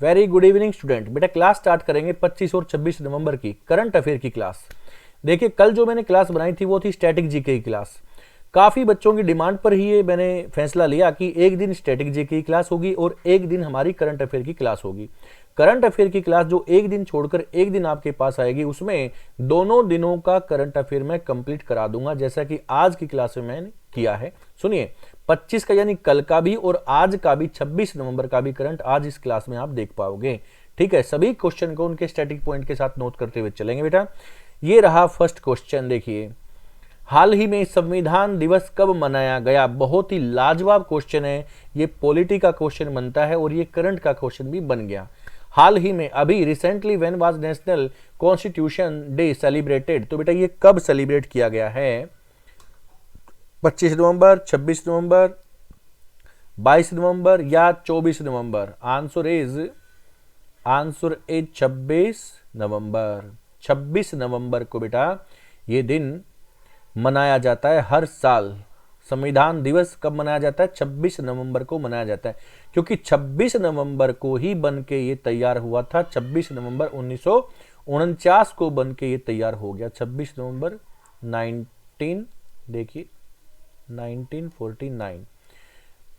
Very good evening student. बेटा class start करेंगे 25 और 26 नवंबर की करंट अफेयर की क्लास। देखिए कल जो मैंने क्लास बनाई थी वो थी स्टैटिक जीके की क्लास। काफ़ी बच्चों की डिमांड पर ही ये मैंने फैसला लिया कि एक दिन स्टैटिक जीके की क्लास होगी और एक दिन हमारी करंट अफेयर की क्लास होगी। करंट अफेयर की क्लास जो एक दिन छोड़कर एक दिन आपके पास आएगी उसमें दोनों दिनों का करंट अफेयर मैं कंप्लीट करा दूंगा, जैसा कि आज की क्लास में मैंने किया है। सुनिए 25 का यानी कल का भी और आज का भी 26 नवंबर का भी करंट आज इस क्लास में आप देख पाओगे। ठीक है, सभी क्वेश्चन को उनके स्टैटिक पॉइंट के साथ नोट करते हुए चलेंगे बेटा। ये रहा फर्स्ट क्वेश्चन। देखिए हाल ही में संविधान दिवस कब मनाया गया? बहुत ही लाजवाब क्वेश्चन है। ये पॉलिटी का क्वेश्चन बनता है और ये करंट का क्वेश्चन भी बन गया। हाल ही में, अभी recently, when was national constitution day celebrated? तो बेटा ये कब सेलिब्रेट किया गया है? 25 नवंबर, 26 नवंबर, 22 नवंबर या 24 नवंबर? आंसर इज 26 नवंबर। 26 नवंबर को बेटा ये दिन मनाया जाता है हर साल। संविधान दिवस कब मनाया जाता है? 26 नवंबर को मनाया जाता है, क्योंकि 26 नवंबर को ही बन के ये तैयार हुआ था। 26 नवंबर 1949 को बन के ये तैयार हो गया। 26 नवंबर 19 देखिए 1949।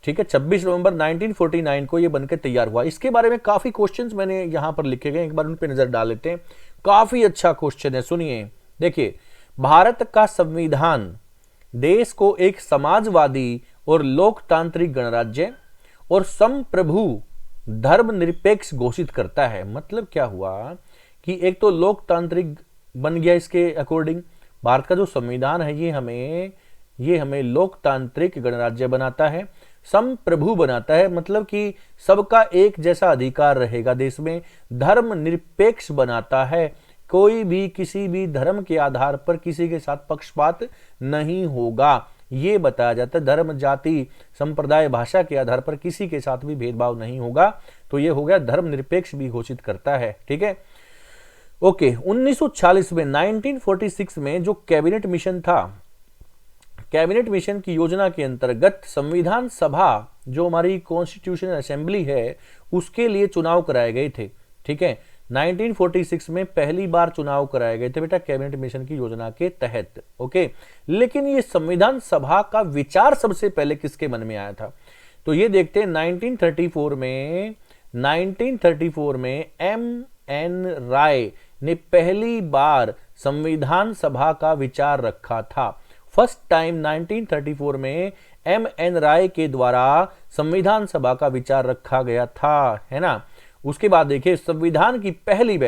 ठीक है, 26 नवंबर 1949 को ये बनकर तैयार हुआ। इसके बारे में काफी क्वेश्चंस मैंने यहां पर लिखे गए, एक बार उन पे नजर डाल लेते हैं। काफी अच्छा क्वेश्चन है, सुनिए। देखिए भारत का संविधान देश को एक समाजवादी और लोकतांत्रिक गणराज्य और संप्रभु धर्मनिरपेक्ष घोषित करता है। मतलब क्या हुआ कि एक तो लोकतांत्रिक बन गया, इसके अकॉर्डिंग भारत का जो संविधान है ये हमें लोकतांत्रिक गणराज्य बनाता है, संप्रभु बनाता है, मतलब कि सबका एक जैसा अधिकार रहेगा देश में, धर्मनिरपेक्ष बनाता है, कोई भी किसी भी धर्म के आधार पर किसी के साथ पक्षपात नहीं होगा, ये बताया जाता है। धर्म, जाति, संप्रदाय, भाषा के आधार पर किसी के साथ भी भेदभाव नहीं होगा। तो ये हो गया धर्मनिरपेक्ष भी घोषित करता है। ठीक है, ओके। 1946 में 1946 में जो कैबिनेट मिशन था, कैबिनेट मिशन की योजना के अंतर्गत संविधान सभा जो हमारी कॉन्स्टिट्यूशनल असेंबली है उसके लिए चुनाव कराए गए थे। ठीक है, 1946 में पहली बार चुनाव कराए गए थे बेटा कैबिनेट मिशन की योजना के तहत। ओके, लेकिन ये संविधान सभा का विचार सबसे पहले किसके मन में आया था? तो ये देखते हैं 1934 में एम.एन. राय ने पहली बार संविधान सभा का विचार रखा था। फर्स्ट टाइम 1934 में एम.एन. राय के द्वारा संविधान सभा का विचार रखा गया था, है ना। उसके बाद देखिए संविधान की पहली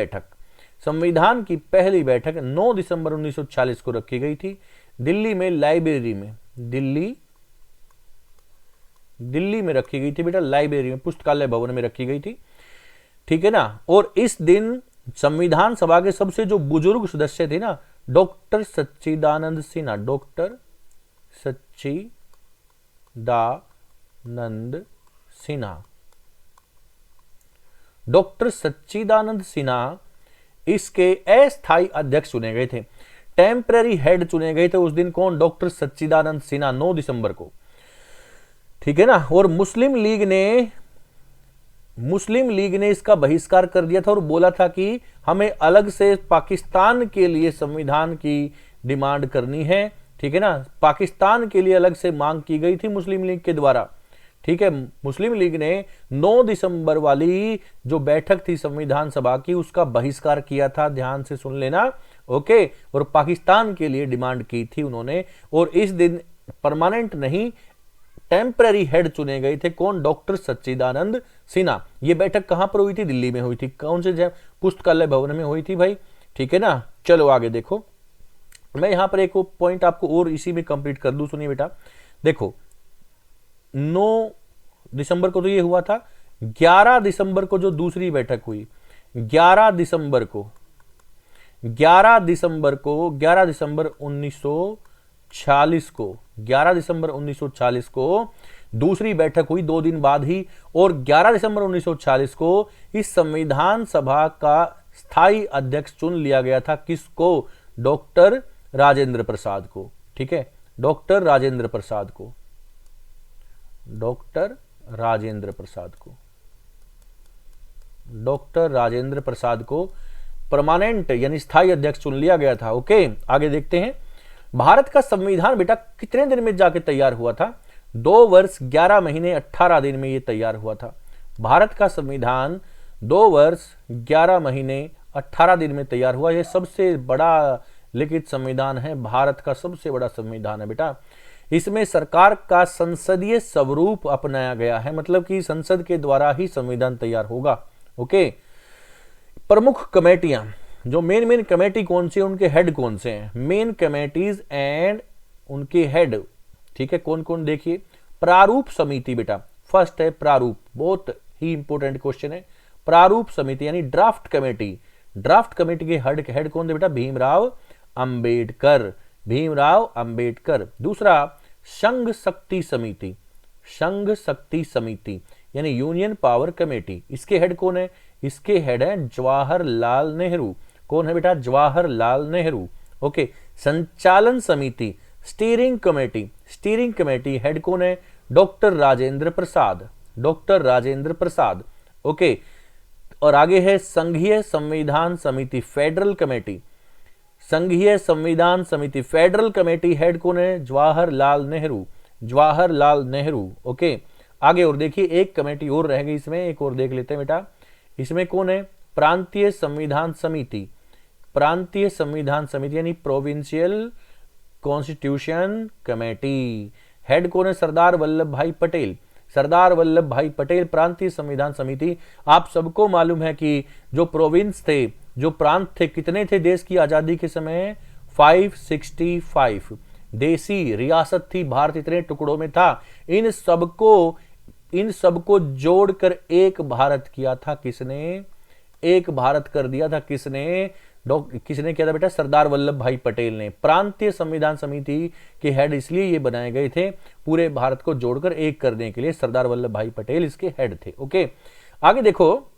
बैठक 9 दिसंबर 1940 को रखी गई थी दिल्ली में, लाइब्रेरी में, दिल्ली में रखी गई थी बेटा, लाइब्रेरी में, पुस्तकालय भवन में रखी गई थी। ठीक है ना। और इस दिन संविधान सभा के सबसे जो बुजुर्ग सदस्य थे ना, डॉक्टर सच्चिदानंद सिन्हा, डॉक्टर सच्चिदानंद सिन्हा इसके अस्थायी अध्यक्ष चुने गए थे, टेम्पररी हेड चुने गए थे उस दिन। कौन? डॉक्टर सच्चिदानंद सिन्हा, 9 दिसंबर को। ठीक है ना। और मुस्लिम लीग ने इसका बहिष्कार कर दिया था और बोला था कि हमें अलग से पाकिस्तान के लिए संविधान की डिमांड करनी है। ठीक है ना, पाकिस्तान के लिए अलग से मांग की गई थी मुस्लिम लीग के द्वारा। ठीक है, मुस्लिम लीग ने 9 दिसंबर वाली जो बैठक थी संविधान सभा की उसका बहिष्कार किया था, ध्यान से सुन लेना। ओके, और पाकिस्तान के लिए डिमांड की थी उन्होंने। और इस दिन परमानेंट नहीं, टेम्पररी हेड चुने गए थे। कौन? डॉक्टर सच्चिदानंद सिन्हा। यह बैठक कहां पर हुई थी? दिल्ली में हुई थी। कौन से? पुस्तकालय भवन में हुई थी भाई। ठीक है ना। चलो आगे देखो, मैं यहां पर एक पॉइंट आपको और इसी में कंप्लीट कर दूं। सुनिए बेटा, देखो 9 दिसंबर को तो ये हुआ था। 11 दिसंबर को जो दूसरी बैठक हुई, 11 दिसंबर 1940 को दूसरी बैठक हुई 2 दिन बाद ही। और 11 दिसंबर 1940 को इस संविधान सभा का स्थायी अध्यक्ष चुन लिया गया था। किसको? डॉक्टर राजेंद्र प्रसाद को। ठीक है, डॉक्टर राजेंद्र प्रसाद को। डॉक्टर राजेंद्र प्रसाद को परमानेंट यानी स्थायी अध्यक्ष चुन लिया गया था। ओके, आगे देखते हैं। भारत का संविधान बेटा कितने दिन में जाके तैयार हुआ था? 2 वर्ष 11 महीने 18 दिन में ये तैयार हुआ था। भारत का संविधान 2 वर्ष 11 महीने 18 दिन में तैयार हुआ। ये सबसे बड़ा लिखित संविधान है, भारत का सबसे बड़ा संविधान है बेटा। इसमें सरकार का संसदीय स्वरूप अपनाया गया है, मतलब कि संसद के द्वारा ही संविधान तैयार होगा। ओके, प्रमुख कमेटियां, जो मेन कमेटी कौन सी है, उनके हेड कौन से हैं? मेन कमेटीज एंड उनके हेड, ठीक है, कौन कौन? देखिए, प्रारूप समिति बेटा फर्स्ट है, प्रारूप, बहुत ही इंपॉर्टेंट क्वेश्चन है। प्रारूप समिति यानी ड्राफ्ट कमेटी, ड्राफ्ट कमेटी के हेड कौन थे बेटा? भीमराव अंबेडकर, भीमराव अंबेडकर। दूसरा, संघ शक्ति समिति, संघ शक्ति समिति यानी यूनियन पावर कमेटी, इसके हेड कौन है? इसके हेड है जवाहरलाल नेहरू। कौन है बेटा? जवाहरलाल नेहरू। ओके, संचालन समिति, steering committee, steering committee head कौन है? Doctor Rajendra Prasad, doctor Rajendra Prasad. Okay, और आगे है संघीय संविधान समिति, फेडरल कमेटी, संघीय संविधान समिति, फेडरल कमेटी हेड कौन है? जवाहरलाल नेहरू, जवाहरलाल नेहरू। ओके, आगे और देखिए, एक कमेटी और रह गई इसमें, एक और देख लेते हैं बेटा। इसमें कौन है? प्रांतीय संविधान समिति, प्रांतीय संविधान समिति यानी प्रोविंशियल कॉन्स्टिट्यूशन कमेटी, हेड कौन है? सरदार वल्लभ भाई पटेल, सरदार वल्लभ भाई पटेल। प्रांतीय संविधान समिति, आप सबको मालूम है कि जो प्रोविंस थे, जो प्रांत थे, कितने थे देश की आजादी के समय? 565 देसी रियासत थी, भारत इतने टुकड़ों में था। इन सबको जोड़कर एक भारत किया था किसने? एक भारत कर दिया था किसने? किसने किया था बेटा? सरदार वल्लभ भाई पटेल ने। प्रांतीय संविधान समिति के हेड इसलिए ये बनाए गए थे, पूरे भारत को जोड़कर एक करने के लिए सरदार वल्लभ भाई पटेल इसके हेड थे। ओके, आगे देखो,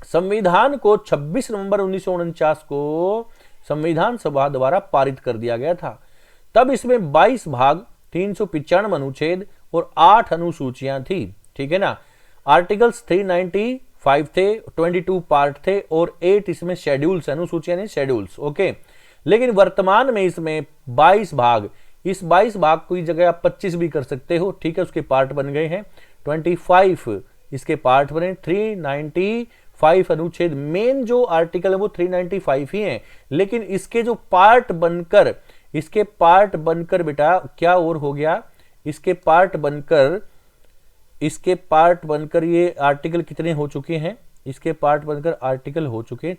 संविधान को 26 नवंबर 1949 को संविधान सभा द्वारा पारित कर दिया गया था। तब इसमें 22 भाग, 395 अनुच्छेद और 8 अनुसूचियां थी, ठीक है ना। आर्टिकल्स 395 थे, 22 पार्ट थे और 8 इसमें शेड्यूल्स, अनुसूचियां नहीं शेड्यूल्स। ओके, लेकिन वर्तमान में इसमें 22 भाग, इस 22 भाग की जगह आप 25 भी कर सकते हो, ठीक है, उसके पार्ट बन गए हैं। 25 इसके पार्ट बने, 395 अनुच्छेद, मेन जो आर्टिकल है वो 395 ही है, लेकिन इसके जो पार्ट बनकर, इसके पार्ट बनकर बेटा क्या और हो गया? इसके पार्ट बनकर ये आर्टिकल कितने हो चुके हैं? इसके पार्ट बनकर आर्टिकल हो चुके हैं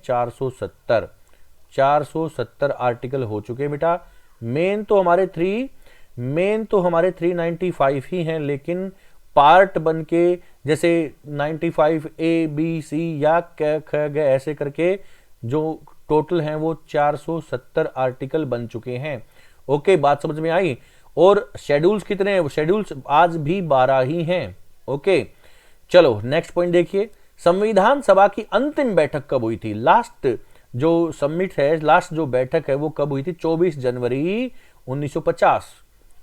470 आर्टिकल हो चुके हैं बेटा। मेन तो हमारे 395 ही हैं, लेकिन पार्ट बनके जैसे 95 A B C या क ख ग ऐसे करके जो टोटल हैं वो 470 आर्टिकल बन चुके हैं। ओके, बात समझ में आई? और शेड्यूल्स कितने हैं? शेड्यूल्स आज भी 12 ही हैं। ओके, चलो नेक्स्ट पॉइंट देखिए। संविधान सभा की अंतिम बैठक कब हुई थी? लास्ट जो सबमिट है, लास्ट जो बैठक है वो कब हुई थी? 24 जनवरी 1950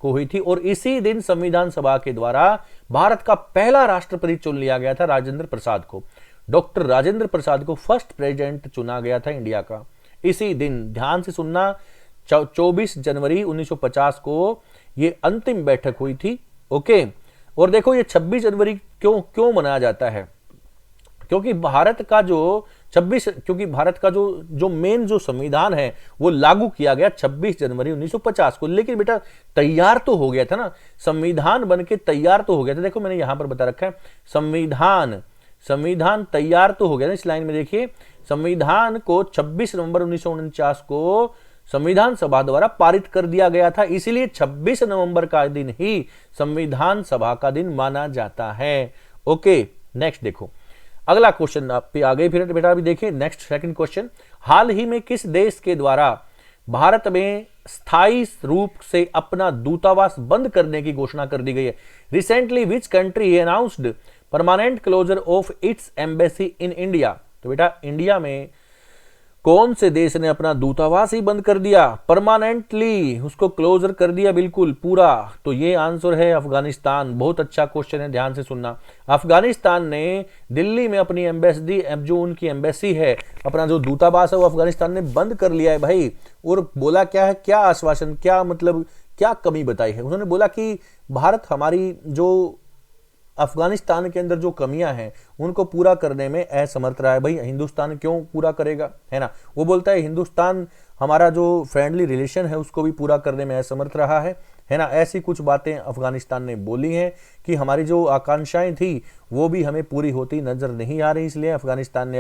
को हुई थी, और इसी दिन संविधान सभा के द्वारा भारत का पहला राष्ट्रपति चुन लिया गया था, राजेंद्र प्रसाद को। डॉक्टर राजेंद्र प्रसाद को फर्स्ट प्रेसिडेंट चुना गया था इंडिया का इसी दिन। ध्यान से सुनना, 24 जनवरी 1950 को ये अंतिम बैठक हुई थी। ओके, और देखो ये 26 जनवरी क्यों मनाया जाता है? क्योंकि भारत का जो मेन जो संविधान है वो लागू किया गया 26 जनवरी 1950 को। लेकिन बेटा तैयार तो हो गया था ना, संविधान बनके तैयार तो हो गया था। देखो मैंने यहां पर बता रखा है, संविधान तैयार तो हो गया ना। इस लाइन में देखिए, संविधान को 26 नवंबर 1949 को संविधान सभा द्वारा पारित कर दिया गया था, इसीलिए 26 नवंबर का दिन ही संविधान सभा का दिन माना जाता है। ओके, नेक्स्ट देखो, अगला क्वेश्चन आप पे आ गए फिर बेटा। अभी देखिए नेक्स्ट सेकंड क्वेश्चन, हाल ही में किस देश के द्वारा भारत में स्थायी रूप से अपना दूतावास बंद करने की घोषणा कर दी गई है? Recently which country announced permanent closure of its embassy in India? तो बेटा इंडिया में कौन से देश ने अपना दूतावास ही बंद कर दिया परमानेंटली, उसको क्लोजर कर दिया बिल्कुल पूरा? तो ये आंसर है अफगानिस्तान। बहुत अच्छा क्वेश्चन है, ध्यान से सुनना। अफगानिस्तान ने दिल्ली में अपनी एम्बेसडी, जो उनकी एम्बेसी है, अपना जो दूतावास है वो अफगानिस्तान ने बंद कर लिया है भाई। और बोला क्या है, क्या आश्वासन, क्या मतलब, क्या कमी बताई है? उन्होंने बोला कि भारत हमारी जो अफगानिस्तान के अंदर जो कमियां हैं उनको पूरा करने में असमर्थ रहा है। भाई हिंदुस्तान क्यों पूरा करेगा, है ना? वो बोलता है हिंदुस्तान हमारा जो फ्रेंडली रिलेशन है उसको भी पूरा करने में असमर्थ रहा है ना? ऐसी कुछ बातें अफगानिस्तान ने बोली हैं कि हमारी जो आकांक्षाएं थी वो भी हमें पूरी होती नजर नहीं आ रही। इसलिए अफगानिस्तान ने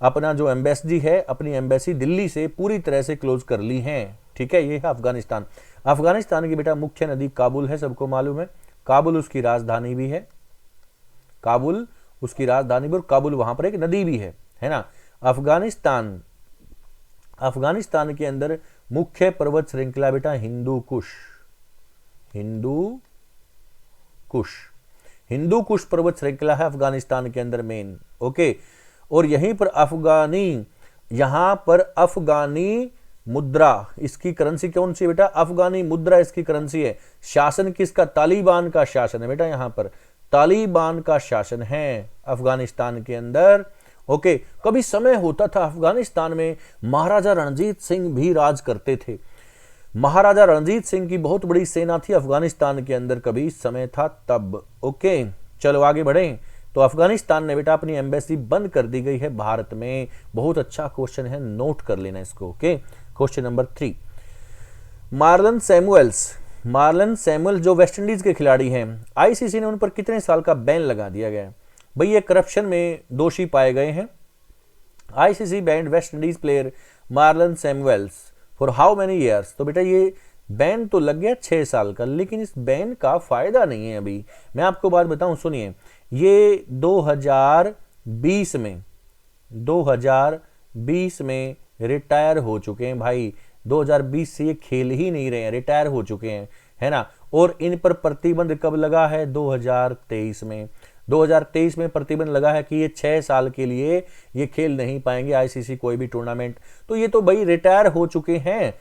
अपना जो एम्बेसडी है, अपनी एम्बेसी दिल्ली से पूरी तरह से क्लोज कर ली है। ठीक है, ये है अफगानिस्तान। अफगानिस्तान की बेटा मुख्य नदी काबुल है, सबको मालूम है। काबुल उसकी राजधानी भी है, काबुल उसकी राजधानी भी, और काबुल वहां पर एक नदी भी है ना? अफगानिस्तान के अंदर मुख्य पर्वत श्रृंखला बेटा हिंदू कुश पर्वत श्रृंखला है अफगानिस्तान के अंदर मेन। ओके, और यहीं पर अफगानी मुद्रा, इसकी करेंसी कौन सी है बेटा? अफगानी मुद्रा इसकी करेंसी है। शासन किसका? तालिबान का शासन है बेटा, यहां पर तालिबान का शासन है अफगानिस्तान के अंदर। ओके, कभी समय होता था अफगानिस्तान में महाराजा रणजीत सिंह भी राज करते थे। महाराजा रणजीत सिंह की बहुत बड़ी सेना थी अफगानिस्तान के अंदर, कभी समय था तब। ओके, चलो आगे बढ़ें। तो अफगानिस्तान ने बेटा अपनी एम्बेसी बंद कर दी गई है भारत में। बहुत अच्छा क्वेश्चन है, नोट कर लेना इसको। Okay, question number 3, Marlon Samuel जो वेस्ट इंडीज के खिलाड़ी हैं, आईसीसी ने उन पर कितने साल का बैन लगा दिया गया है? भाई ये करप्शन में दोषी पाए गए हैं। ICC band West Indies player Marlon Samuels for how many years? तो बेटा ये बैन तो लग गया 6 साल का, लेकिन इस बैन का फायदा नहीं है। अभी मैं आपको बात बताऊं, सुनिए। ये 2020 में रिटायर हो चुके हैं भाई। 2020 से ये खेल ही नहीं रहे हैं, रिटायर हो चुके हैं, है ना? और इन पर प्रतिबंध कब लगा है? 2023 में। 2023 में प्रतिबंध लगा है कि ये 6 साल के लिए ये खेल नहीं पाएंगे आईसीसी कोई भी टूर्नामेंट। तो ये तो भाई रिटायर हो चुके हैं,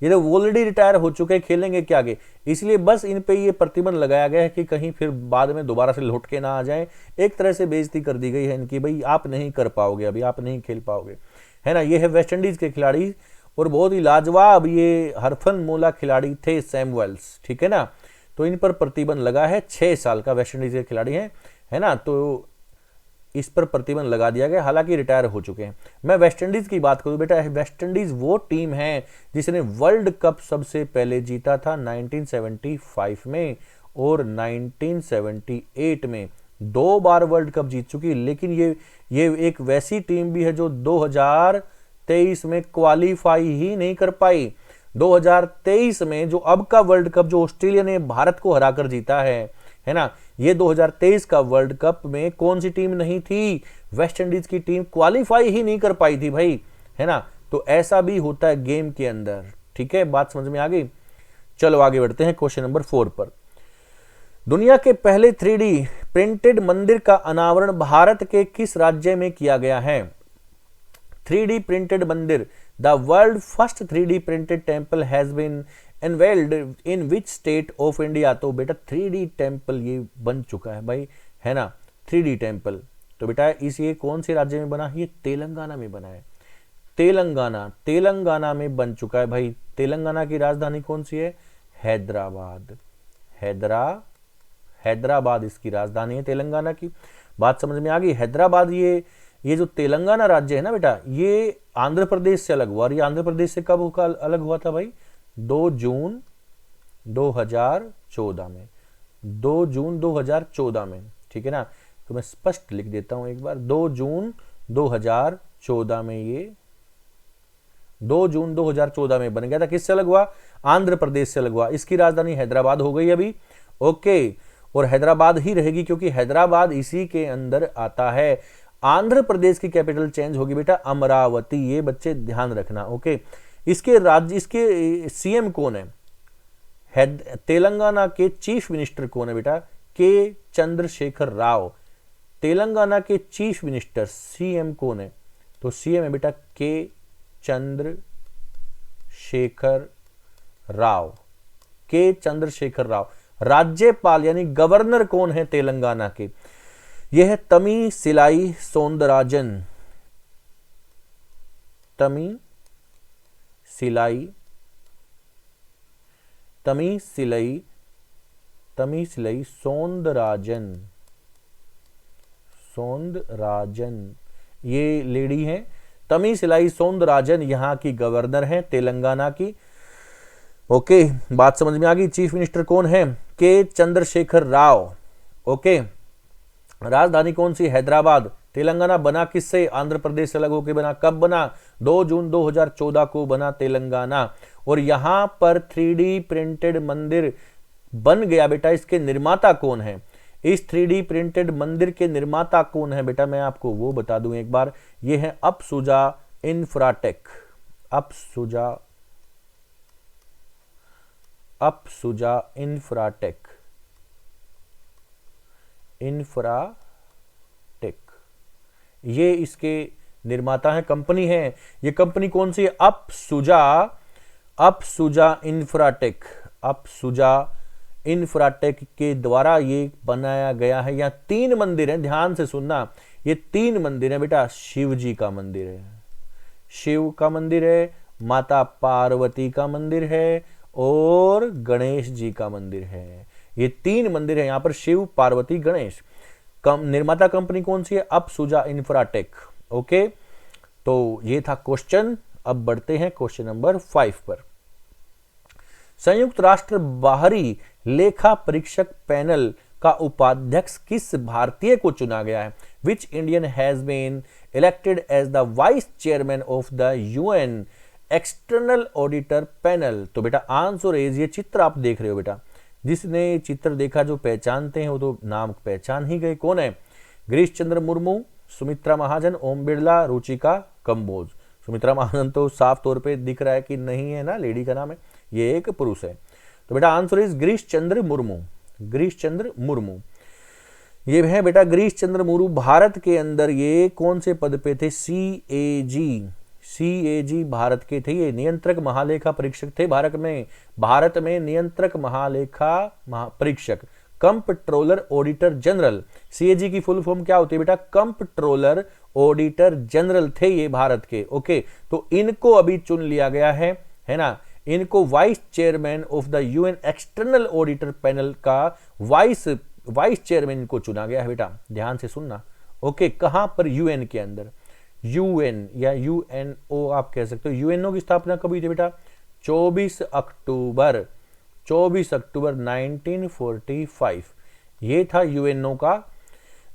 ये तो ऑलरेडी रिटायर हो चुके हैं, खेलेंगे क्या आगे? इसलिए बस इन पे ये प्रतिबंध लगाया गया है कि कहीं फिर बाद में दोबारा से लौट के ना आ जाए। एक तरह से बेइज्जती कर दी गई है इनकी, भाई आप नहीं कर पाओगे, अभी आप नहीं खेल पाओगे, है ना? ये है वेस्ट इंडीज के खिलाड़ी, और बहुत ही लाजवाब ये हरफनमौला खिलाड़ी थे सैमुअल्स, ठीक है ना? तो इन पर प्रतिबंध लगा है, 6 साल का वेस्ट इंडीज के खिलाड़ी है ना? तो इस पर प्रतिबंध लगा दिया गया, हालांकि रिटायर हो चुके हैं। मैं वेस्ट इंडीज की बात करूं बेटा, वेस्ट इंडीज वो टीम है जिसने वर्ल्ड कप सबसे पहले जीता था 1975 में, और 1978 में 2 बार वर्ल्ड कप जीत चुकी। लेकिन ये एक वैसी टीम भी है जो 2023 में क्वालिफाई ही नहीं कर पाई। 2023 में जो अब का वर्ल्ड कप जो ऑस्ट्रेलिया ने भारत को हराकर जीता है ना? ये 2023 का वर्ल्ड कप में कौन सी टीम नहीं थी? वेस्ट इंडीज की टीम क्वालिफाई ही नहीं कर पाई थी भाई, है ना? तो ऐसा भी होता है गेम के अंदर, ठीक है? बात समझ में आ गई? चलो आगे बढ़ते हैं क्वेश्चन नंबर 4 पर। दुनिया के पहले 3D प्रिंटेड मंदिर का अनावरण भारत के किस राज्य में किया गया है? 3D प्रिंटेड मंदिर, the world first 3D printed temple has been unveiled in which state of India? तो बेटा 3D टेम्पल ये बन चुका है भाई, है ना? 3D टेम्पल तो बेटा ये कौन से राज्य में बना है? ये तेलंगाना में बना है। तेलंगाना में बन चुका है भाई। तेलंगाना की राजधानी कौन सी है? हैदराबाद इसकी राजधानी है तेलंगाना की। बात समझ में आ गई? हैदराबाद ये जो तेलंगाना राज्य है ना बेटा, ये आंध्र प्रदेश से अलग हुआ। और ये आंध्र प्रदेश से कब अलग हुआ था भाई? 2 जून 2014 में। 2 जून 2014 में, ठीक है ना? तो मैं स्पष्ट लिख देता हूं एक बार, 2 जून 2014 में, ये 2 जून 2014 में बन गया था। किससे अलग हुआ? आंध्र प्रदेश से अलग हुआ। इसकी राजधानी हैदराबाद हो गई अभी। ओके, और हैदराबाद ही रहेगी क्योंकि हैदराबाद इसी के अंदर आता है। आंध्र प्रदेश की कैपिटल चेंज होगी बेटा अमरावती, ये बच्चे ध्यान रखना। ओके, इसके सीएम कौन है? तेलंगाना के चीफ मिनिस्टर कौन है बेटा? के चंद्रशेखर राव। तेलंगाना के चीफ मिनिस्टर, सीएम कौन है? तो तो सीएम है बेटा के चंद्रशेखर राव। के चंद्रशेखर राव। राज्यपाल यानी गवर्नर कौन है तेलंगाना के? यह है तमिसिलाई सौंदरराजन। तमिसिलाई सौंदरराजन ये लेडी है। तमिसिलाई सौंदरराजन यहाँ की गवर्नर है तेलंगाना की। ओके, बात समझ में आ गई। चीफ मिनिस्टर कौन है? के चंद्रशेखर राव। ओके, राजधानी कौन सी? हैदराबाद। तेलंगाना बना किससे? आंध्र प्रदेश से अलग होकर बना। कब बना? 2 जून 2014 को बना तेलंगाना। और यहां पर 3D प्रिंटेड मंदिर बन गया बेटा। इसके निर्माता कौन है? इस 3D प्रिंटेड मंदिर के निर्माता कौन है बेटा? मैं आपको वो बता दूं एक बार। ये है अपसुजा इंफ्राटेक। अपसुजा इंफ्राटेक। ये इसके निर्माता है, कंपनी है। ये कंपनी कौन सी है? अपसुजा इंफ्राटेक के द्वारा ये बनाया गया है। यहाँ 3 मंदिर हैं, ध्यान से सुनना। ये 3 मंदिर है बेटा। शिव जी का मंदिर है, शिव का मंदिर है, माता पार्वती का मंदिर है और गणेश जी का मंदिर है। ये 3 मंदिर है यहाँ पर, शिव पार्वती गणेश। निर्माता कंपनी कौन सी है? अपसुजा इंफ्राटेक। ओके, तो ये था क्वेश्चन। अब बढ़ते हैं क्वेश्चन नंबर 5 पर। संयुक्त राष्ट्र बाहरी लेखा परीक्षक पैनल का उपाध्यक्ष किस भारतीय को चुना गया है? Which Indian has been elected as the vice chairman of the UN external auditor panel? तो बेटा आंसर इज, ये चित्र आप देख रहे हो बेटा, जिसने चित्र देखा जो पहचानते हैं वो तो नाम पहचान ही गए। कौन है? गिरीश चंद्र मुर्मू, सुमित्रा महाजन, ओम बिरला, रुचिका कंबोज। सुमित्रा महाजन तो साफ तौर पे दिख रहा है कि नहीं है ना, लेडी का नाम है, ये एक पुरुष है। तो बेटा आंसर इज गिरीश चंद्र मुर्मू। ये है बेटा गिरीश चंद्र मुर्मू। भारत के अंदर ये कौन से पद पे थे? सीएजी भारत के थे। ये नियंत्रक महालेखा परीक्षक थे भारत में नियंत्रक महालेखा परीक्षक, कंप्ट्रोलर ऑडिटर जनरल। सीएजी की फुल फॉर्म क्या होती है बेटा? कंप्ट्रोलर ऑडिटर जनरल थे ये भारत के। ओके, तो इनको अभी चुन लिया गया है ना। इनको vice chairman of the UN external auditor panel का वाइस चेयरमैन को चुना गया है बेटा, ध्यान से सुनना। ओके, कहां पर? यूएन के अंदर। यूएन या यूएनओ आप कह सकते हो। यूएनओ की स्थापना कब हुई थी बेटा? 24 अक्टूबर 1945। ये था यूएनओ का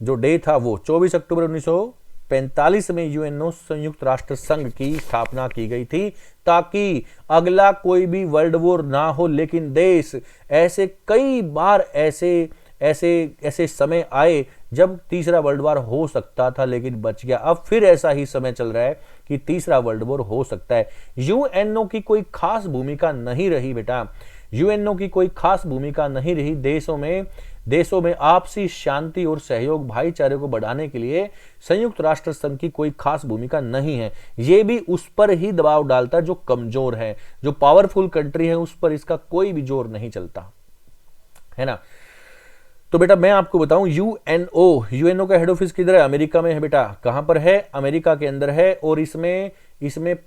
जो डे था, वो 24 अक्टूबर 1945 में यूएनओ संयुक्त राष्ट्र संघ की स्थापना की गई थी, ताकि अगला कोई भी वर्ल्ड वॉर ना हो। लेकिन देश ऐसे कई बार ऐसे समय आए जब तीसरा वर्ल्ड वॉर हो सकता था लेकिन बच गया। अब फिर ऐसा ही समय चल रहा है कि तीसरा वर्ल्ड वॉर हो सकता है। यूएनओ की कोई खास भूमिका नहीं रही बेटा, यूएनओ की कोई खास भूमिका नहीं रही। देशों में आपसी शांति और सहयोग भाईचारे को बढ़ाने के लिए संयुक्त राष्ट्र संघ की कोई खास भूमिका नहीं है। ये भी उस पर ही दबाव डालता है जो कमजोर है, जो पावरफुल कंट्री है, उस पर इसका कोई भी जोर नहीं चलता है ना। तो बेटा मैं आपको बताऊं, यूएनओ का हेड ऑफिस किधर है? अमेरिका में है बेटा। कहां पर है? अमेरिका के अंदर है। और इसमें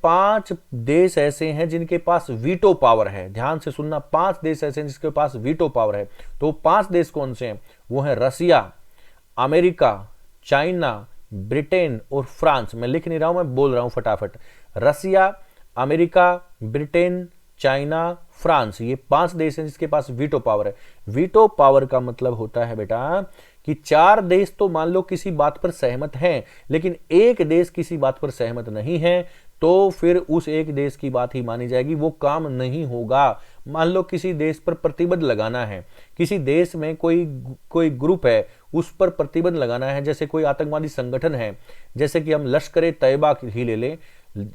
5 देश ऐसे हैं जिनके पास वीटो पावर है। ध्यान से सुनना, 5 देश ऐसे हैं जिसके पास वीटो पावर है। तो 5 देश कौन से हैं? वो है रसिया, अमेरिका, चाइना, ब्रिटेन और फ्रांस। मैं लिख नहीं रहा हूं, मैं बोल रहा हूं फटाफट। रसिया, अमेरिका, ब्रिटेन, चाइना, फ्रांस, ये 5 देश हैं जिसके पास वीटो पावर है। वीटो पावर का मतलब होता है बेटा कि 4 देश तो मान लो किसी बात पर सहमत हैं, लेकिन एक देश किसी बात पर सहमत नहीं है, तो फिर उस एक देश की बात ही मानी जाएगी, वो काम नहीं होगा। मान लो किसी देश पर प्रतिबंध लगाना है, किसी देश में कोई ग्रुप है, उस पर प्रतिबंध लगाना है, जैसे कोई आतंकवादी संगठन है, जैसे कि हम लश्कर तैयबा ही ले लें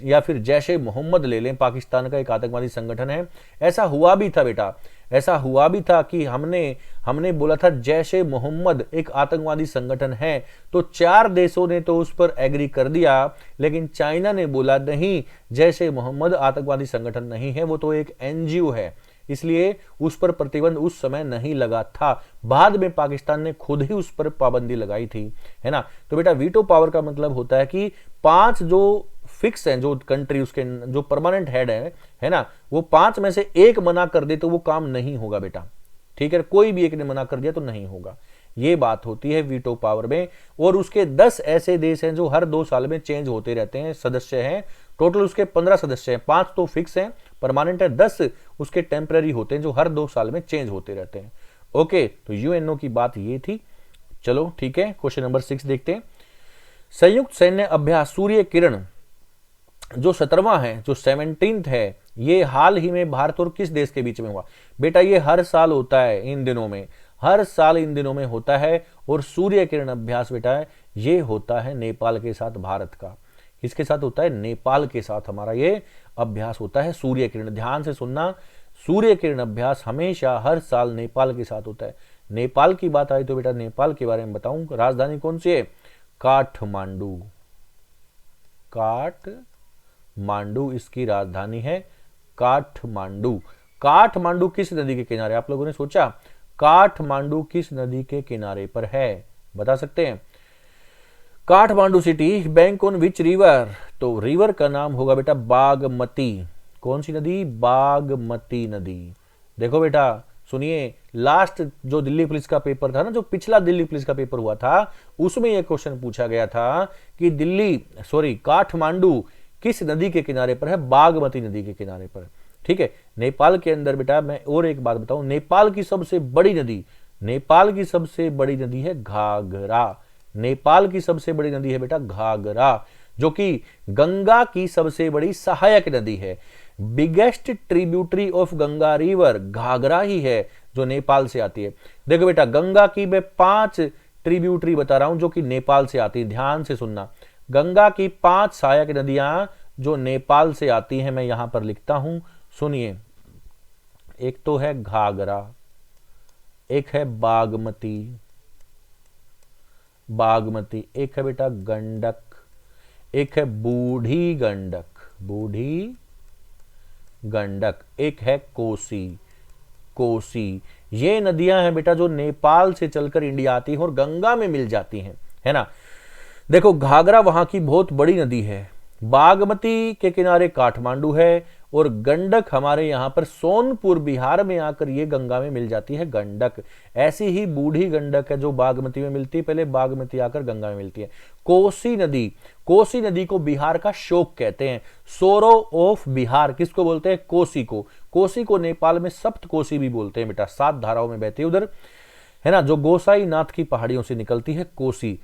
या फिर जैश ए मोहम्मद ले लें, पाकिस्तान का एक आतंकवादी संगठन है। ऐसा हुआ भी था बेटा, ऐसा हुआ भी था कि हमने बोला था जैश ए मोहम्मद एक आतंकवादी संगठन है, तो 4 देशों ने तो उस पर एग्री कर दिया, लेकिन चाइना ने बोला नहीं, जैश ए मोहम्मद आतंकवादी संगठन नहीं है, वो तो एक एनजीओ है, इसलिए उस पर प्रतिबंध उस समय नहीं लगा था। बाद में पाकिस्तान ने खुद ही उस पर पाबंदी लगाई थी, है ना। तो बेटा वीटो पावर का मतलब होता है कि 5 जो फिक्स हैं, जो कंट्री उसके जो परमानेंट हेड है ना, वो 5 में से एक मना कर दे तो वो काम नहीं होगा बेटा, ठीक है। कोई भी एक ने मना कर दिया तो नहीं होगा, ये बात होती है वीटो पावर में। और उसके 10 ऐसे देश हैं जो हर 2 साल में चेंज होते रहते हैं, सदस्य हैं। टोटल उसके 15 सदस्य हैं, 5 तो फिक्स हैं, परमानेंट है, 10 उसके टेम्पररी होते हैं जो हर 2 साल में चेंज होते रहते हैं। ओके, तो यूएनओ की बात ये थी। चलो ठीक है, क्वेश्चन नंबर 6 देखते हैं। संयुक्त सैन्य अभ्यास सूर्य किरण जो 17वां है, जो 17th है, ये हाल ही में भारत और किस देश के बीच में हुआ? बेटा ये हर साल होता है इन दिनों में, हर साल इन दिनों में होता है। और सूर्य किरण अभ्यास बेटा ये होता है नेपाल के साथ भारत का। किसके साथ होता है? नेपाल के साथ हमारा ये अभ्यास होता है सूर्य किरण। ध्यान से सुनना, सूर्य किरण अभ्यास हमेशा हर साल नेपाल के साथ होता है। नेपाल की बात आई तो बेटा नेपाल के बारे में बताऊं, राजधानी कौन सी है? काठमांडू। काठमांडू इसकी राजधानी है, काठमांडू। काठमांडू किस नदी के किनारे? आप लोगों ने सोचा काठमांडू किस नदी के किनारे पर है? बता सकते हैं? Kathmandu city bank on which river? तो रिवर का नाम होगा बेटा बागमती। कौन सी नदी? बागमती नदी। देखो बेटा सुनिए, लास्ट जो दिल्ली पुलिस का पेपर था ना, जो पिछला दिल्ली पुलिस का पेपर हुआ था, उसमें यह क्वेश्चन पूछा गया था कि काठमांडू किस नदी के किनारे पर है? बागमती नदी के किनारे पर, ठीक है। नेपाल के अंदर बेटा मैं और एक बात बताऊं, नेपाल की सबसे बड़ी नदी है घाघरा। नेपाल की सबसे बड़ी नदी है बेटा घाघरा, जो कि गंगा की सबसे बड़ी सहायक नदी है। Biggest tributary of Ganga river Ghaghara ही है, जो नेपाल से आती है। देखो बेटा गंगा की मैं 5 ट्रिब्यूटरी बता रहा हूं जो कि नेपाल से आती है। ध्यान से सुनना, गंगा की 5 सहायक नदियां जो नेपाल से आती हैं, मैं यहां पर लिखता हूं, सुनिए। एक तो है घाघरा, एक है बागमती, एक है बेटा गंडक, एक है बूढ़ी गंडक, एक है कोसी। ये नदियां हैं बेटा जो नेपाल से चलकर इंडिया आती हैं और गंगा में मिल जाती हैं, है ना। देखो घाघरा वहां की बहुत बड़ी नदी है, बागमती के किनारे काठमांडू है, और गंडक हमारे यहां पर सोनपुर बिहार में आकर ये गंगा में मिल जाती है गंडक। ऐसी ही बूढ़ी गंडक है जो बागमती में मिलती है, पहले बागमती आकर गंगा में मिलती है। कोसी नदी को बिहार का शोक कहते हैं, सोरो ऑफ बिहार। किसको बोलते हैं? कोसी को नेपाल में सप्त कोसी भी बोलते हैं बेटा, 7 धाराओं में बहती है उधर, है ना, जो गोसाई नाथ की पहाड़ियों से निकलती है कोसी।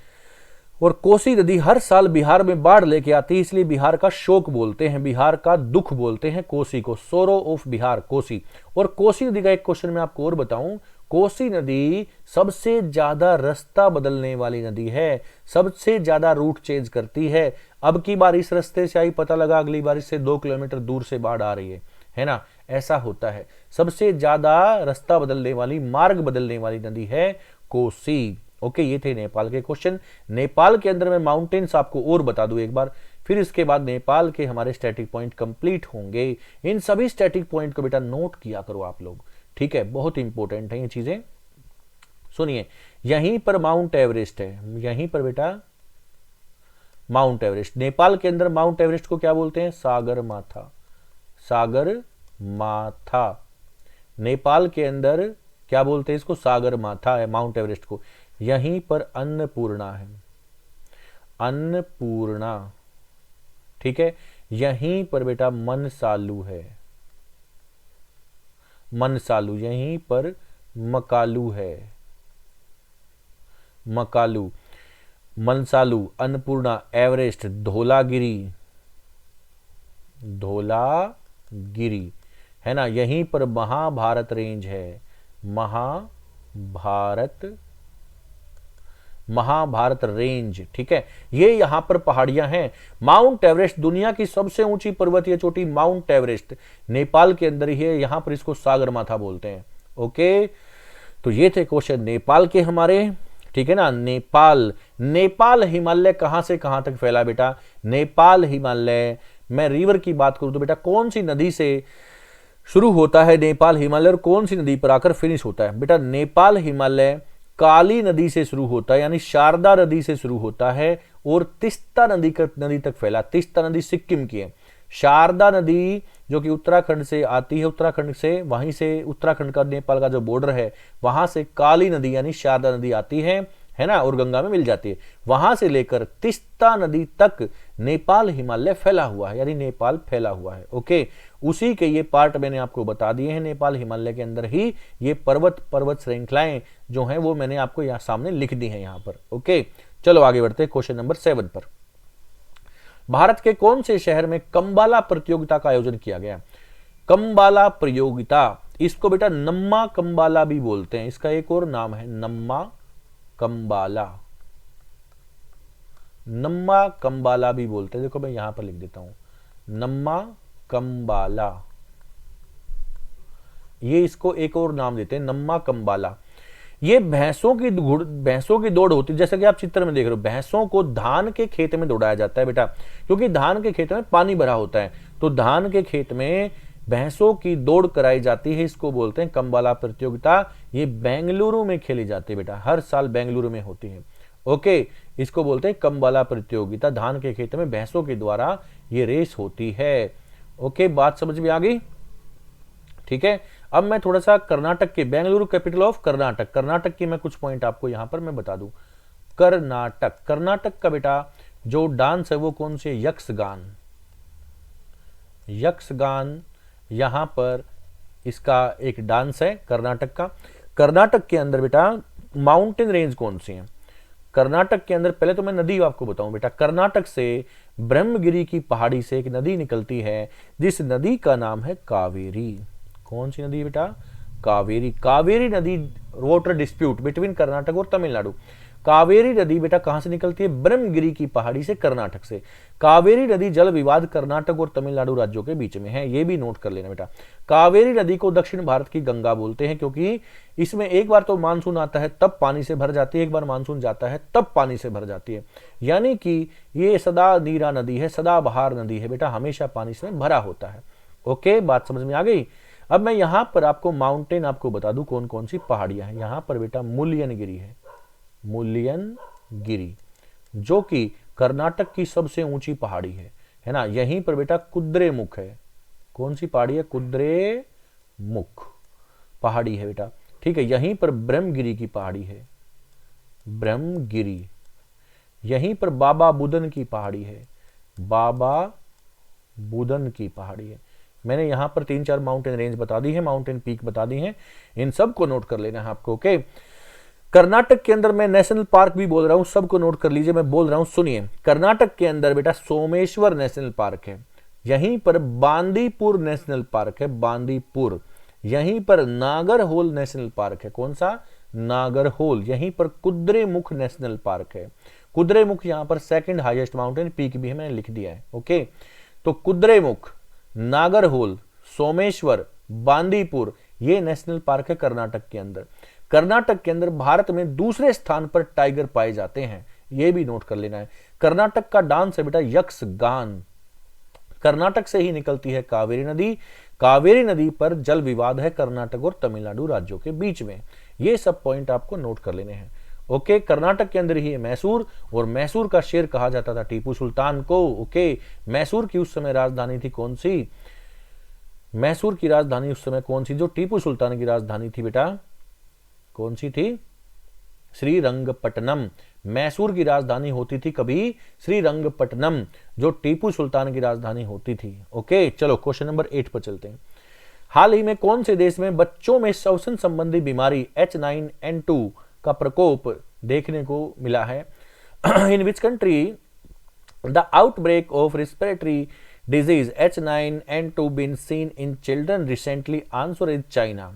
और कोसी नदी हर साल बिहार में बाढ़ लेके आती है, इसलिए बिहार का शोक बोलते हैं, बिहार का दुख बोलते हैं कोसी को, सोरो ऑफ बिहार कोसी। और कोसी नदी का एक क्वेश्चन मैं आपको और बताऊं, कोसी नदी सबसे ज्यादा रास्ता बदलने वाली नदी है, सबसे ज्यादा रूट चेंज करती है। अब की बार इस रास्ते से आई, पता लगा अगली बार इससे 2 किलोमीटर दूर से बाढ़ आ रही है ना, ऐसा होता है। सबसे ज्यादा रास्ता बदलने वाली, मार्ग बदलने वाली नदी है कोसी। ओके, ये थे नेपाल के क्वेश्चन। नेपाल के अंदर मैं माउंटेन्स आपको और बता दूं एक बार, फिर इसके बाद नेपाल के हमारे स्टैटिक पॉइंट कंप्लीट होंगे। इन सभी स्टैटिक पॉइंट को बेटा नोट किया करो आप लोग, ठीक है, बहुत इंपॉर्टेंट है ये चीजें। सुनिए, यहीं पर माउंट एवरेस्ट है, यहीं पर बेटा माउंट एवरेस्ट। नेपाल के अंदर माउंट एवरेस्ट को क्या बोलते हैं? सागर माथा। नेपाल के अंदर क्या बोलते हैं इसको? सागर माथा है माउंट एवरेस्ट को। यहीं पर अन्नपूर्णा है, अन्नपूर्णा, ठीक है। यहीं पर बेटा मनसालू है, मनसालू। यहीं पर मकालू है, मकालू, मनसालू, अन्नपूर्णा, एवरेस्ट, धौलागिरी, धौलागिरी, है ना। यहीं पर महाभारत रेंज है, महाभारत रेंज, ठीक है। ये यहां पर पहाड़ियां हैं। माउंट एवरेस्ट दुनिया की सबसे ऊंची पर्वतीय चोटी माउंट एवरेस्ट नेपाल के अंदर ही है, यहां पर इसको सागरमाथा बोलते हैं, ओके, तो ये थे क्वेश्चन नेपाल के हमारे, ठीक है ना। नेपाल हिमालय कहां से कहां तक फैला बेटा? नेपाल हिमालय, मैं रिवर की बात करूं तो बेटा कौन सी नदी से शुरू होता है नेपाल हिमालय और कौन सी नदी पर आकर फिनिश होता है? बेटा नेपाल हिमालय काली नदी से शुरू होता है, यानी शारदा नदी से शुरू होता है और तीस्ता नदी तक फैला। तीस्ता नदी सिक्किम की है। शारदा नदी जो कि उत्तराखंड से आती है, उत्तराखंड से, वहीं से उत्तराखंड का नेपाल का जो बॉर्डर है वहां से काली नदी यानी शारदा नदी आती है ना, और गंगा में मिल जाती है। वहां से लेकर तीस्ता नदी तक नेपाल हिमालय फैला हुआ है, यानी नेपाल फैला हुआ है। ओके, उसी के ये पार्ट मैंने आपको बता दिए हैं। नेपाल हिमालय के अंदर ही ये पर्वत श्रृंखलाएं जो हैं वो मैंने आपको यहाँ सामने लिख दी हैं यहाँ पर। ओके, चलो आगे बढ़ते हैं क्वेश्चन नंबर 7 पर। भारत के कौन से शहर में कंबाला प्रतियोगिता का आयोजन किया गया? कंबाला प्रतियोगिता, इसको बेटा नम्मा कंबाला भी बोलते हैं, इसका एक और नाम है नम्मा कंबाला। नम्मा कंबाला भी बोलते हैं, देखो मैं यहां पर लिख देता हूं नम्मा कंबाला, ये इसको एक और नाम देते हैं नम्मा कंबाला। ये भैंसों की दौड़ होती है, जैसा कि आप चित्र में देख रहे हो। भैंसों को धान के खेत में दौड़ाया जाता है बेटा, क्योंकि धान के खेत में पानी भरा होता है, तो धान के खेत में भैंसों की दौड़ कराई जाती है, इसको बोलते हैं कंबाला प्रतियोगिता। ये बेंगलुरु में खेली जाती है बेटा, हर साल बेंगलुरु में होती है। ओके, इसको बोलते हैं कंबाला प्रतियोगिता। धान के खेत में भैंसों के द्वारा ये रेस होती है। ओके, बात समझ में आ गई? ठीक है, अब मैं थोड़ा सा कर्नाटक के, बेंगलुरु कैपिटल ऑफ कर्नाटक की मैं कुछ पॉइंट आपको यहां पर मैं बता दूं। कर्नाटक का बेटा जो डांस है वो कौन से? यक्षगान यहां पर इसका एक डांस है कर्नाटक का। कर्नाटक के अंदर बेटा माउंटेन रेंज कौन सी है? कर्नाटक के अंदर पहले तो मैं नदी आपको बताऊं बेटा। कर्नाटक से ब्रह्मगिरी की पहाड़ी से एक नदी निकलती है, जिस नदी का नाम है कावेरी। कौन सी नदी बेटा? कावेरी। कावेरी नदी वाटर डिस्प्यूट बिटवीन कर्नाटक और तमिलनाडु। कावेरी नदी बेटा कहां से निकलती है? ब्रह्मगिरी की पहाड़ी से, कर्नाटक से। कावेरी नदी जल विवाद कर्नाटक और तमिलनाडु राज्यों के बीच में है, ये भी नोट कर लेना बेटा। कावेरी नदी को दक्षिण भारत की गंगा बोलते हैं, क्योंकि इसमें एक बार तो मानसून आता है तब पानी से भर जाती है, एक बार मानसून जाता है तब पानी से भर जाती है, यानी कि ये सदा नीरा नदी है, सदा बहार नदी है बेटा, हमेशा पानी से भरा होता है। ओके, बात समझ में आ गई? अब मैं यहां पर आपको माउंटेन आपको बता दूं कौन कौन सी पहाड़ियां हैं। यहां पर बेटा मुल्यनगिरी है, मुल्यनगिरी जो कि कर्नाटक की सबसे ऊंची पहाड़ी है ना। यहीं पर बेटा कुद्रेमुख है। कौन सी पहाड़ी है? कुद्रेमुख पहाड़ी है बेटा, ठीक है। यहीं पर ब्रह्मगिरी की पहाड़ी है, ब्रह्मगिरी। यहीं पर बाबा बुदन की पहाड़ी है, बाबा बुदन की पहाड़ी है। मैंने यहां पर 3-4 माउंटेन रेंज बता दी है, माउंटेन पीक बता दी हैं, इन सब को नोट कर लेना है आपको। ओके, कर्नाटक के अंदर मैं नेशनल पार्क भी बोल रहा हूं, सबको नोट कर लीजिए, मैं बोल रहा हूं सुनिए। कर्नाटक के अंदर बेटा सोमेश्वर नेशनल पार्क है, यहीं पर बांदीपुर नेशनल पार्क है, बांदीपुर। यहीं पर नागरहोल नेशनल पार्क है, कौन सा? नागरहोल। यहीं पर कुद्रेमुख नेशनल पार्क है, कुद्रेमुख यहां पर सेकंड हाईएस्ट माउंटेन पीक भी है, मैंने लिख दिया है। ओके, तो कुद्रेमुख, नागरहोल, सोमेश्वर, बांदीपुर, ये नेशनल पार्क है कर्नाटक के अंदर। कर्नाटक के अंदर भारत में दूसरे स्थान पर टाइगर पाए जाते हैं, ये भी नोट कर लेना है। कर्नाटक का डांस है बेटा यक्षगान। कर्नाटक से ही निकलती है कावेरी नदी। कावेरी नदी पर जल विवाद है कर्नाटक और तमिलनाडु राज्यों के बीच में। ये सब पॉइंट आपको नोट कर लेने हैं। ओके, कर्नाटक के अंदर ही है मैसूर, और मैसूर का शेर कहा जाता था टीपू सुल्तान को। ओके, मैसूर की उस समय राजधानी थी कौन सी? मैसूर की राजधानी उस समय कौन सी जो टीपू सुल्तान की राजधानी थी बेटा? कौन सी थी? श्रीरंगपट्टनम। मैसूर की राजधानी होती थी कभी श्रीरंगपट्टनम, जो टीपू सुल्तान की राजधानी होती थी। ओके, चलो क्वेश्चन नंबर 8 पर चलते हैं। हाल ही में कौन से देश में बच्चों में श्वसन संबंधी बीमारी H9N2 का प्रकोप देखने को मिला है? In which country the outbreak of respiratory disease H9N2 been seen in children recently? Answer is China.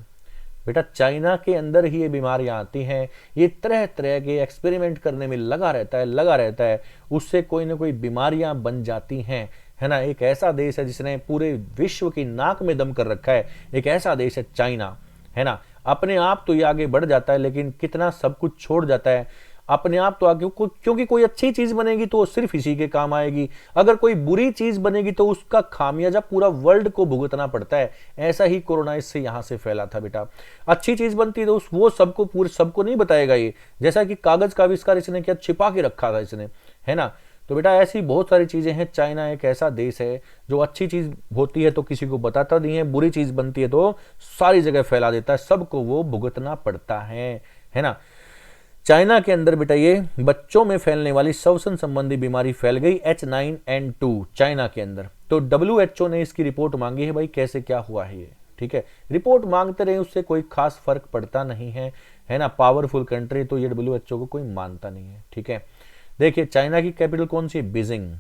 बेटा चाइना के अंदर ही ये बीमारियां आती हैं, ये तरह तरह के एक्सपेरिमेंट करने में लगा रहता है, उससे कोई ना कोई बीमारियां बन जाती हैं, है ना। एक ऐसा देश है जिसने पूरे विश्व की नाक में दम कर रखा है, एक ऐसा देश है चाइना, है ना। अपने आप तो ये आगे बढ़ जाता है, लेकिन कितना सब कुछ छोड़ जाता है अपने आप तो आगे, क्योंकि कोई अच्छी चीज बनेगी तो सिर्फ इसी के काम आएगी, अगर कोई बुरी चीज बनेगी तो उसका खामियाजा पूरा वर्ल्ड को भुगतना पड़ता है। ऐसा ही कोरोना इससे यहां से फैला था बेटा। अच्छी चीज बनती तो वो सबको पूरे सबको नहीं बताएगा ये, जैसा कि कागज का आविष्कार इसने क्या छिपा के रखा था इसने, है ना। तो बेटा ऐसी बहुत सारी चीजें हैं। चाइना एक ऐसा देश है जो अच्छी चीज होती है तो किसी को बताता नहीं है, बुरी चीज बनती है तो सारी जगह फैला देता है, सबको वो भुगतना पड़ता है ना। चाइना के अंदर बेटा ये बच्चों में फैलने वाली श्वसन संबंधी बीमारी फैल गई H9N2 चाइना के अंदर। तो WHO ने इसकी रिपोर्ट मांगी है भाई, कैसे क्या हुआ है ये, ठीक है। रिपोर्ट मांगते रहे, उससे कोई खास फर्क पड़ता नहीं है ना। पावरफुल कंट्री तो ये WHO को कोई मानता नहीं है, ठीक है। देखिए चाइना की कैपिटल कौन सी, बीजिंग।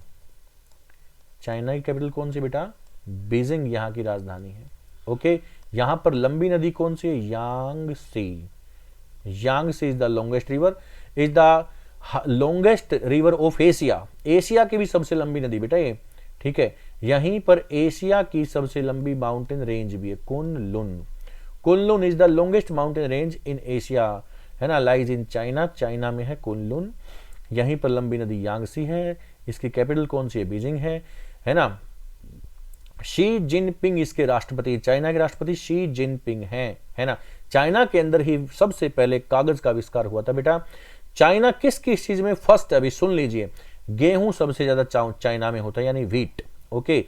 चाइना की कैपिटल कौन सी बेटा, बीजिंग यहाँ की राजधानी है। ओके, यहां पर लंबी नदी कौन सी है, Yangtze. Yangtze is the longest river, is the longest river of Asia. Asia की भी सबसे लंबी नदी बेटा ये, ठीक है। यहीं पर एशिया की सबसे लंबी माउंटेन रेंज भी है, Kunlun. Kunlun is the longest mountain range in Asia, है ना, लाइज इन चाइना। चाइना में है कुनलुन। यहीं पर लंबी नदी यांगसी है। इसकी कैपिटल कौन सी है, बीजिंग है ना। शी जिनपिंग इसके राष्ट्रपति, चाइना के राष्ट्रपति शी जिनपिंग है ना। चाइना के अंदर ही सबसे पहले कागज का आविष्कार हुआ था बेटा। चाइना किस चीज में फर्स्ट है, अभी सुन लीजिए। गेहूं सबसे ज्यादा चाइना में होता है, यानी व्हीट। Okay,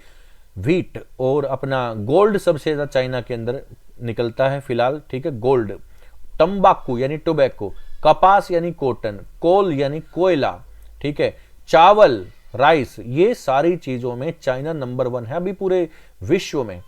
wheat. और अपना गोल्ड सबसे ज्यादा चाइना के अंदर निकलता है फिलहाल, ठीक है, गोल्ड। तंबाकू यानी टोबैको, कपास यानी कॉटन, कोल यानी कोयला, ठीक है, चावल, राइस, ये सारी चीजों में चाइना नंबर 1 है अभी पूरे विश्व में।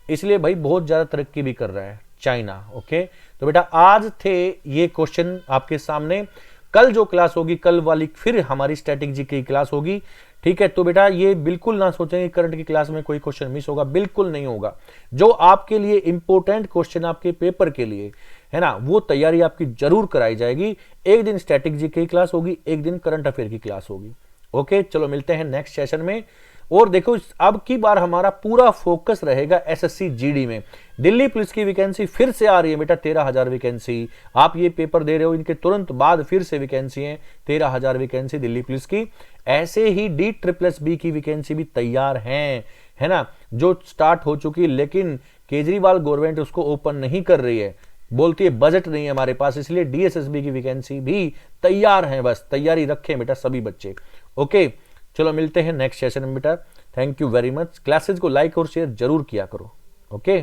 इसलिए भाई बहुत ज्यादा तरक्की भी कर रहा है चाइना। ओके, तो बेटा आज थे ये क्वेश्चन आपके सामने। कल जो क्लास होगी, कल वाली फिर हमारी स्टैटिक जी की क्लास होगी, ठीक है। तो बेटा ये बिल्कुल ना सोचें कि करंट की क्लास में कोई क्वेश्चन मिस होगा, बिल्कुल नहीं होगा। जो आपके लिए इंपॉर्टेंट क्वेश्चन आपके पेपर के लिए है ना, वो तैयारी आपकी जरूर कराई जाएगी। एक दिन स्टैटिक जी की क्लास होगी, एक दिन करंट अफेयर की क्लास होगी। ओके, चलो मिलते हैं नेक्स्ट सेशन में। और देखो अब की बार हमारा पूरा फोकस रहेगा एसएससी जीडी में। दिल्ली पुलिस की वैकेंसी फिर से आ रही है बेटा, 13,000 वैकेंसी। आप ये पेपर दे रहे हो, इनके तुरंत बाद फिर से वैकेंसी है, 13,000 वैकेंसी दिल्ली पुलिस की। ऐसे ही DSSB की वैकेंसी भी तैयार है ना, जो स्टार्ट हो चुकी, लेकिन केजरीवाल गवर्नमेंट उसको ओपन नहीं कर रही है, बोलती है बजट नहीं है हमारे पास, इसलिए DSSB की वैकेंसी भी तैयार है। बस तैयारी रखें बेटा सभी बच्चे। ओके, चलो मिलते हैं नेक्स्ट सेशन में बेटा। Thank you very much. Classes को लाइक और शेयर जरूर किया करो। ओके,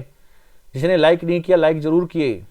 जिसने लाइक नहीं किया लाइक जरूर किए।